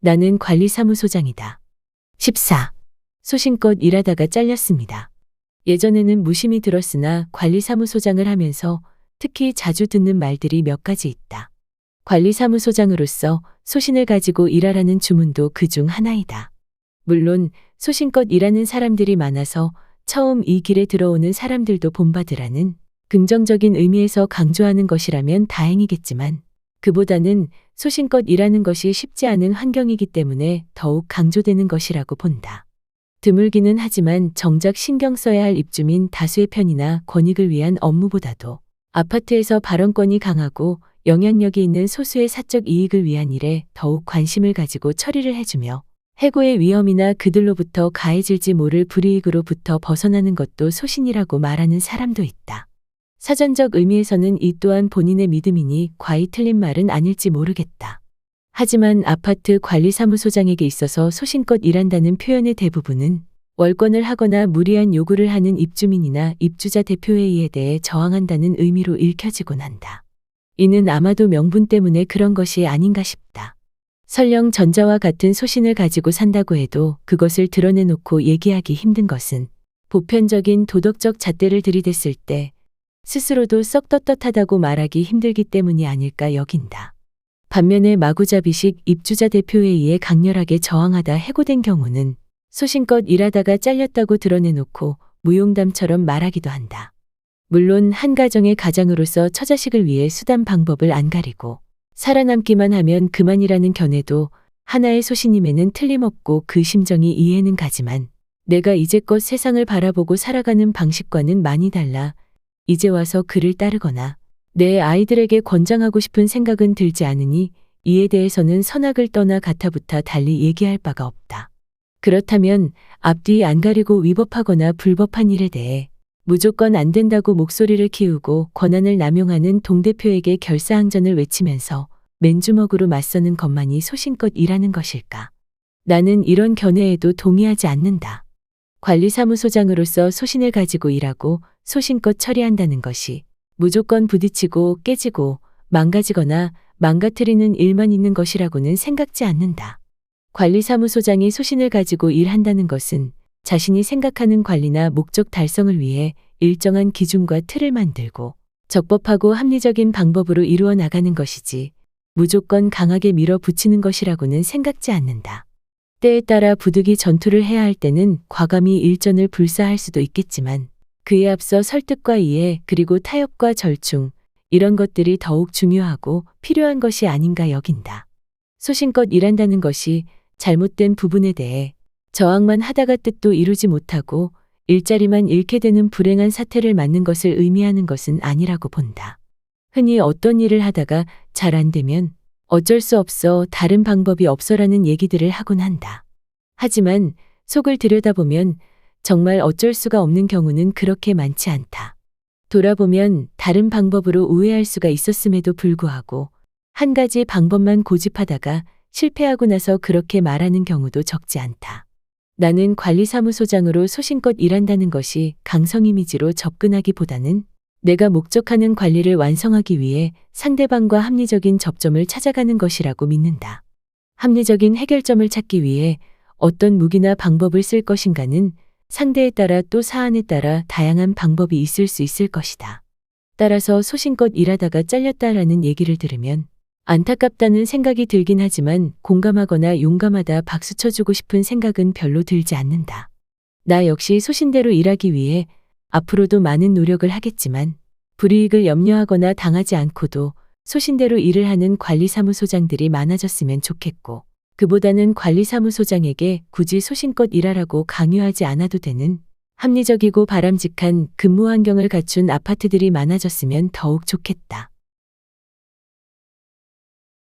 나는 관리사무소장이다. 14. 소신껏 일하다가 잘렸습니다. 예전에는 무심히 들었으나 관리사무소장을 하면서 특히 자주 듣는 말들이 몇 가지 있다. 관리사무소장으로서 소신을 가지고 일하라는 주문도 그중 하나이다. 물론 소신껏 일하는 사람들이 많아서 처음 이 길에 들어오는 사람들도 본받으라는 긍정적인 의미에서 강조하는 것이라면 다행이겠지만 그보다는 소신껏 일하는 것이 쉽지 않은 환경이기 때문에 더욱 강조되는 것이라고 본다. 드물기는 하지만 정작 신경 써야 할 입주민 다수의 편이나 권익을 위한 업무보다도 아파트에서 발언권이 강하고 영향력이 있는 소수의 사적 이익을 위한 일에 더욱 관심을 가지고 처리를 해주며 해고의 위험이나 그들로부터 가해질지 모를 불이익으로부터 벗어나는 것도 소신이라고 말하는 사람도 있다. 사전적 의미에서는 이 또한 본인의 믿음이니 과히 틀린 말은 아닐지 모르겠다. 하지만 아파트 관리사무소장에게 있어서 소신껏 일한다는 표현의 대부분은 월권을 하거나 무리한 요구를 하는 입주민이나 입주자 대표회의에 대해 저항한다는 의미로 읽혀지곤 한다. 이는 아마도 명분 때문에 그런 것이 아닌가 싶다. 설령 전자와 같은 소신을 가지고 산다고 해도 그것을 드러내놓고 얘기하기 힘든 것은 보편적인 도덕적 잣대를 들이댔을 때 스스로도 썩 떳떳하다고 말하기 힘들기 때문이 아닐까 여긴다. 반면에 마구잡이식 입주자 대표회의에 강렬하게 저항하다 해고된 경우는 소신껏 일하다가 잘렸다고 드러내놓고 무용담처럼 말하기도 한다. 물론 한 가정의 가장으로서 처자식을 위해 수단 방법을 안 가리고 살아남기만 하면 그만이라는 견해도 하나의 소신임에는 틀림없고 그 심정이 이해는 가지만 내가 이제껏 세상을 바라보고 살아가는 방식과는 많이 달라 이제 와서 그를 따르거나 내 아이들에게 권장하고 싶은 생각은 들지 않으니 이에 대해서는 선악을 떠나 가타부타 달리 얘기할 바가 없다. 그렇다면 앞뒤 안 가리고 위법하거나 불법한 일에 대해 무조건 안 된다고 목소리를 키우고 권한을 남용하는 동대표에게 결사항전을 외치면서 맨주먹으로 맞서는 것만이 소신껏 일하는 것일까? 나는 이런 견해에도 동의하지 않는다. 관리사무소장으로서 소신을 가지고 일하고 소신껏 처리한다는 것이 무조건 부딪히고 깨지고 망가지거나 망가뜨리는 일만 있는 것이라고는 생각지 않는다. 관리사무소장이 소신을 가지고 일한다는 것은 자신이 생각하는 관리나 목적 달성을 위해 일정한 기준과 틀을 만들고 적법하고 합리적인 방법으로 이루어 나가는 것이지 무조건 강하게 밀어붙이는 것이라고는 생각지 않는다. 때에 따라 부득이 전투를 해야 할 때는 과감히 일전을 불사할 수도 있겠지만 그에 앞서 설득과 이해 그리고 타협과 절충 이런 것들이 더욱 중요하고 필요한 것이 아닌가 여긴다. 소신껏 일한다는 것이 잘못된 부분에 대해 저항만 하다가 뜻도 이루지 못하고 일자리만 잃게 되는 불행한 사태를 맞는 것을 의미하는 것은 아니라고 본다. 흔히 어떤 일을 하다가 잘 안 되면 어쩔 수 없어 다른 방법이 없어라는 얘기들을 하곤 한다. 하지만 속을 들여다보면 정말 어쩔 수가 없는 경우는 그렇게 많지 않다. 돌아보면 다른 방법으로 우회할 수가 있었음에도 불구하고 한 가지 방법만 고집하다가 실패하고 나서 그렇게 말하는 경우도 적지 않다. 나는 관리사무소장으로 소신껏 일한다는 것이 강성 이미지로 접근하기보다는 내가 목적하는 관리를 완성하기 위해 상대방과 합리적인 접점을 찾아가는 것이라고 믿는다. 합리적인 해결점을 찾기 위해 어떤 무기나 방법을 쓸 것인가는 상대에 따라 또 사안에 따라 다양한 방법이 있을 수 있을 것이다. 따라서 소신껏 일하다가 잘렸다라는 얘기를 들으면 안타깝다는 생각이 들긴 하지만 공감하거나 용감하다 박수 쳐주고 싶은 생각은 별로 들지 않는다. 나 역시 소신대로 일하기 위해 앞으로도 많은 노력을 하겠지만 불이익을 염려하거나 당하지 않고도 소신대로 일을 하는 관리사무소장들이 많아졌으면 좋겠고 그보다는 관리사무소장에게 굳이 소신껏 일하라고 강요하지 않아도 되는 합리적이고 바람직한 근무 환경을 갖춘 아파트들이 많아졌으면 더욱 좋겠다.